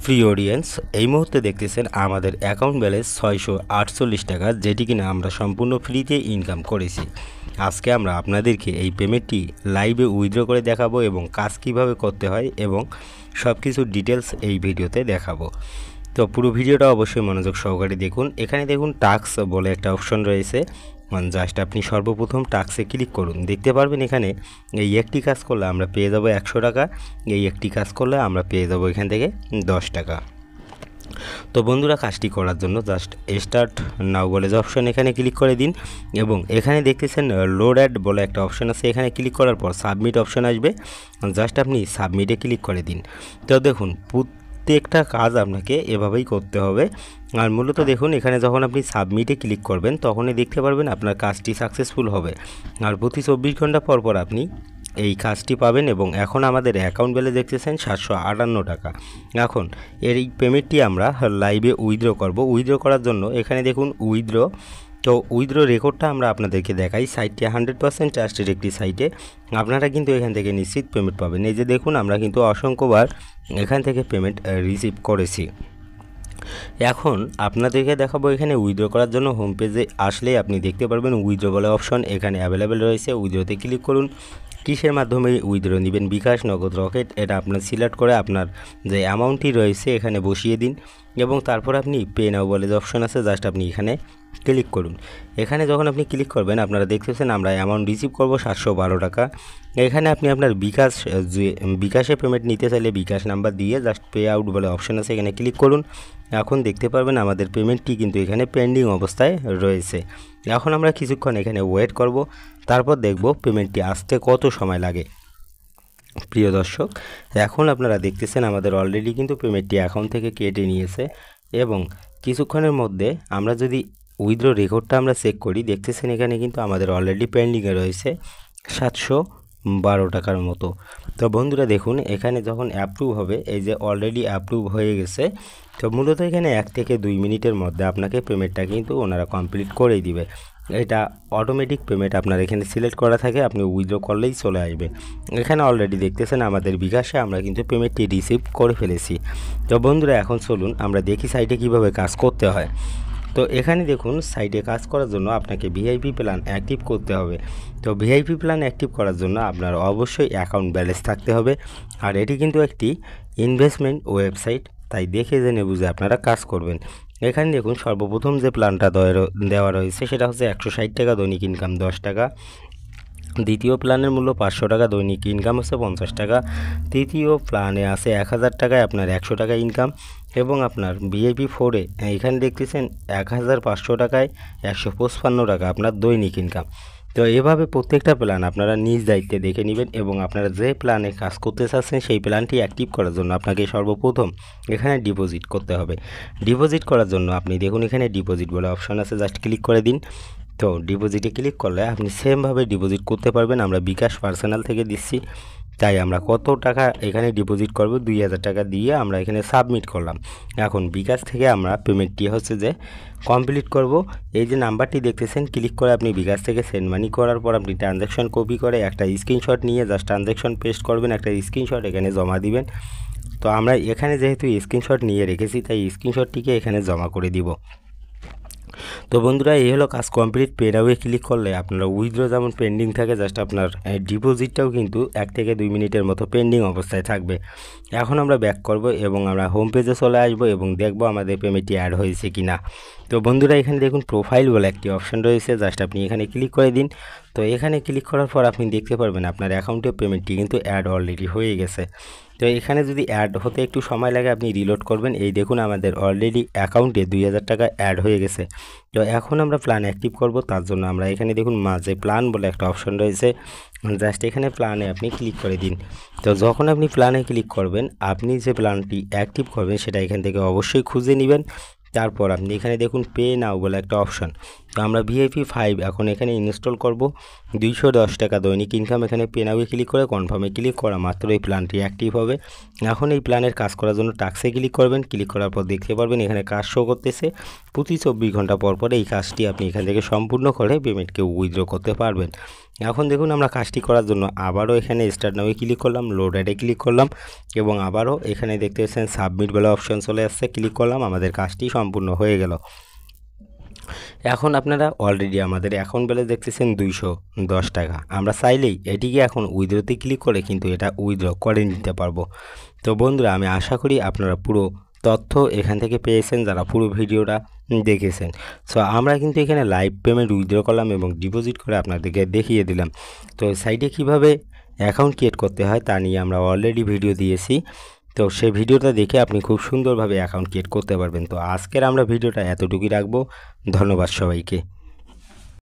প্রিয় অডিয়েন্স, এই মুহূর্তে দেখতেছেন আমাদের অ্যাকাউন্ট ব্যালেন্স 648 টাকা, যেটি কিনা আমরা সম্পূর্ণ ফ্রিতে ইনকাম করেছি। আজকে আমরা আপনাদেরকে এই পেমেন্টটি লাইভে উইথড্র করে দেখাবো এবং কাজ কিভাবে করতে হয় এবং সব কিছু ডিটেলস এই ভিডিওতে দেখাবো। তো পুরো ভিডিওটা অবশ্যই মনোযোগ সহকারে দেখুন। এখানে দেখুন টাস্ক বলে একটা অপশন রয়েছে, জাস্ট আপনি সর্বপ্রথম টাস্কে ক্লিক করুন। দেখতে পারবেন এখানে এই একটি কাজ করলে আমরা পেয়ে যাব 100 টাকা, এই একটি কাজ করলে আমরা পেয়ে যাব এখান থেকে 10 টাকা। তো বন্ধুরা, কাজটি করার জন্য জাস্ট স্টার্ট নাও বলে যে অপশন, এখানে ক্লিক করে দিন এবং এখানে দেখতেছেন লোড অ্যাড বলে একটা অপশন আছে। এখানে ক্লিক করার পর সাবমিট অপশন আসবে, জাস্ট আপনি সাবমিটে ক্লিক করে দিন। তো দেখুন প্রত্যেকটা কাজ আপনাকে এভাবেই করতে হবে। আর মূলত দেখুন এখানে যখন আপনি সাবমিটে ক্লিক করবেন তখনই দেখতে পারবেন আপনার কাজটি সাকসেসফুল হবে। আর প্রতি 24 ঘন্টা পর পর আপনি এই কাজটি পাবেন। এবং এখন আমাদের অ্যাকাউন্ট ব্যালেন্স দেখতেছেন 758 টাকা। এখন এই পেমেন্টটি আমরা লাইভে উইথড্র করব। উইথড্র করার জন্য এখানে দেখুন উইথড্র, তো উইথড্র রেকর্ডটা আমরা আপনাদেরকে দেখাই। সাইটটি 100% ট্রাস্টেড একটি সাইটে, আপনারা কিন্তু এখান থেকে নিশ্চিত পেমেন্ট পাবেন। এই যে দেখুন আমরা কিন্তু অসংখ্যবার এখান থেকে পেমেন্ট রিসিভ করেছি। এখন আপনাদেরকে দেখাবো এখানে উইথড্র করার জন্য হোম পেজে আসলেই আপনি দেখতে পারবেন উইথড্র বলে অপশন এখানে অ্যাভেলেবেল রয়েছে। উইথড্রতে ক্লিক করুন। কিসের মাধ্যমে উইথড্র নেবেন, বিকাশ, নগদ, রকেট, এটা আপনার সিলেক্ট করে আপনার যে অ্যামাউন্টটি রয়েছে এখানে বসিয়ে দিন এবং তারপর আপনি পে নাও বলে যে অপশন আছে, জাস্ট আপনি এখানে ক্লিক করুন। এখানে যখন আপনি ক্লিক করবেন আপনারা দেখতেছেন আমরা অ্যামাউন্ট রিসিভ করব 712 টাকা। এখানে আপনি আপনার বিকাশে পেমেন্ট নিতে চাইলে বিকাশ নাম্বার দিয়ে জাস্ট পে আউট বলে অপশন আছে, এখানে ক্লিক করুন। এখন দেখতে পারবেন আমাদের পেমেন্টটি কিন্তু এখানে পেন্ডিং অবস্থায় রয়েছে। এখন আমরা কিছুক্ষণ এখানে ওয়েট করব, তারপর দেখব পেমেন্টটি আসতে কত সময় লাগে। প্রিয় দর্শক, এখন আপনারা দেখতেছেন আমাদের অলরেডি কিন্তু পেমেন্টটি অ্যাকাউন্ট থেকে কেটে নিয়েছে এবং কিছুক্ষণের মধ্যে আমরা যদি উইথড্র রেকর্ডটা আমরা চেক করি, দেখতেছেন এখানে কিন্তু আমাদের অলরেডি পেন্ডিংয়ে রয়েছে 712 টাকার মতো। তো বন্ধুরা দেখুন এখানে যখন অ্যাপ্রুভ হবে, এই যে অলরেডি অ্যাপ্রুভ হয়ে গেছে। তো মূলত এখানে 1 থেকে 2 মিনিটের মধ্যে আপনাকে পেমেন্টটা কিন্তু ওনারা কমপ্লিট করেই দিবে। এটা অটোমেটিক পেমেন্ট আপনার এখানে সিলেক্ট করা থাকে, আপনি উইথড্র করলেই চলে আসবে। এখানে অলরেডি দেখতেছেন আমাদের বিকাশে আমরা কিন্তু পেমেন্টটি রিসিভ করে ফেলেছি। তো বন্ধুরা এখন চলুন আমরা দেখি সাইটে কিভাবে কাজ করতে হয়। তো এখানে দেখুন সাইটে কাজ করার জন্য আপনাকে ভিআইপি প্ল্যান অ্যাক্টিভ করতে হবে। তো ভিআইপি প্ল্যান অ্যাক্টিভ করার জন্য আপনার অবশ্যই অ্যাকাউন্ট ব্যালেন্স থাকতে হবে। আর এটি কিন্তু একটি ইনভেস্টমেন্ট ওয়েবসাইট, তাই দেখে জেনে বুঝে আপনারা কাজ করবেন। এখানে দেখুন সর্বপ্রথম যে প্ল্যানটা দেওয়া রয়েছে সেটা হচ্ছে 160 টাকা, দৈনিক ইনকাম 10 টাকা। দ্বিতীয় প্ল্যানের মূল্য 500 টাকা, দৈনিক ইনকাম হচ্ছে 50 টাকা। তৃতীয় প্ল্যানে আছে 1000 টাকায় আপনার 100 টাকা ইনকাম এবং আপনার ভিআইপি 4-এ এখানে দেখতেছেন 1500 টাকায় 155 টাকা আপনার দৈনিক ইনকাম। তো এভাবে প্রত্যেকটা প্ল্যান আপনারা নিজ দায়িত্বে দেখে নেবেন এবং আপনারা যে প্ল্যানে কাজ করতে চাচ্ছেন সেই প্ল্যানটি অ্যাক্টিভ করার জন্য আপনাকে সর্বপ্রথম এখানে ডিপোজিট করতে হবে। ডিপোজিট করার জন্য আপনি দেখুন এখানে ডিপোজিট বলে অপশন আছে, জাস্ট ক্লিক করে দিন। তো ডিপোজিটে ক্লিক করলে আপনি সেমভাবে ডিপোজিট করতে পারবেন। আমরা বিকাশ পার্সোনাল থেকে দিচ্ছি, তাই আমরা কত টাকা এখানে ডিপোজিট করব, 2000 টাকা দিয়ে আমরা এখানে সাবমিট করলাম। এখন বিকাশ থেকে আমরা পেমেন্টটি হচ্ছে যে কমপ্লিট করব। এই যে নাম্বারটি দেখতেছেন, ক্লিক করে আপনি বিকাশ থেকে সেন্ড মানি করার পর আপনি ট্রানজ্যাকশন কপি করে একটা স্ক্রিনশট নিয়ে জাস্ট ট্রানজ্যাকশন পেস্ট করবেন, একটা স্ক্রিনশট এখানে জমা দিবেন। তো আমরা এখানে যেহেতু স্ক্রিনশট নিয়ে রেখেছি তাই স্ক্রিনশটটিকে এখানে জমা করে দিব। তো বন্ধুরা এই হলো কাজ কমপ্লিট। পে নাওয়ে ক্লিক করলে আপনারা উইথড্র যেমন পেন্ডিং থাকে, জাস্ট আপনার ডিপোজিটটাও কিন্তু 1 থেকে 2 মিনিটের মতো পেন্ডিং অবস্থায় থাকবে। এখন আমরা ব্যাক করব এবং আমরা হোম পেজে চলে আসব এবং দেখব আমাদের পেমেন্টটি অ্যাড হয়েছে কি না। তো বন্ধুরা এখানে দেখুন প্রোফাইল বলে একটি অপশন রয়েছে, জাস্ট আপনি এখানে ক্লিক করে দিন। তো এখানে ক্লিক করার পর আপনি দেখতে পারবেন আপনার অ্যাকাউন্টে পেমেন্টটি কিন্তু অ্যাড অলরেডি হয়ে গেছে। তো এখানে যদি অ্যাড হতে একটু সময় লাগে আপনি রিলোড করবেন। এই দেখুন আমাদের অলরেডি অ্যাকাউন্টে 2000 টাকা অ্যাড হয়ে গেছে। তো এখন আমরা প্ল্যান অ্যাক্টিভ করব, তার জন্য আমরা এখানে দেখুন মাঝে প্ল্যান বলে একটা অপশন রয়েছে, জাস্ট এখানে প্ল্যানে আপনি ক্লিক করে দিন। তো যখন আপনি প্ল্যানে ক্লিক করবেন আপনি যে প্ল্যানটি অ্যাক্টিভ করবেন সেটা এখান থেকে অবশ্যই খুঁজে নেবেন। তারপর আপনি এখানে দেখুন পে নাও বলে একটা অপশন, তো আমরা VIP 5 এখন এখানে ইনস্টল করব। 210 টাকা দৈনিক ইনকাম। এখানে পে নাও ক্লিক করে কনফার্মে ক্লিক করা মাত্র এই প্ল্যানটি অ্যাক্টিভ হবে। এখন এই প্ল্যানের কাজ করার জন্য টাস্কে ক্লিক করবেন। ক্লিক করার পর দেখতে পারবেন এখানে কাজ শো করতেছে। প্রতি 24 ঘন্টা পর পর এই কাজটি আপনি এখান থেকে সম্পূর্ণ করে পেমেন্টকে উইথড্র করতে পারবেন। এখন দেখুন আমরা কাজটি করার জন্য আবারও এখানে স্টার্ট নাও ক্লিক করলাম, লোড অ্যাডে ক্লিক করলাম এবং আবারও এখানে দেখতে পাচ্ছেন সাবমিট বলে অপশন চলে আসছে। ক্লিক করলাম, আমাদের কাজটি সম্পূর্ণ হয়ে গেল। এখন আপনারা অলরেডি আমাদের অ্যাকাউন্ট ব্যালেন্স দেখতেছেন 210 টাকা। আমরা চাইলেই এটিকে এখন উইথড্রতে ক্লিক করে কিন্তু এটা উইথড্র করে নিতে পারবো। তো বন্ধুরা, আমি আশা করি আপনারা পুরো তথ্য এখান থেকে পেয়েছেন যারা পুরো ভিডিওটা দেখেছেন। সো আমরা কিন্তু এখানে লাইভ পেমেন্ট উইথড্র করলাম এবং ডিপোজিট করে আপনাদেরকে দেখিয়ে দিলাম। তো সাইটে কিভাবে অ্যাকাউন্ট ক্রিয়েট করতে হয় তা নিয়ে আমরা অলরেডি ভিডিও দিয়েছি। তো সেই ভিডিওটা দেখে আপনি খুব সুন্দরভাবে অ্যাকাউন্ট ক্রিয়েট করতে পারবেন। তো আজকের আমরা ভিডিওটা এতটুকুই রাখবো। ধন্যবাদ সবাইকে।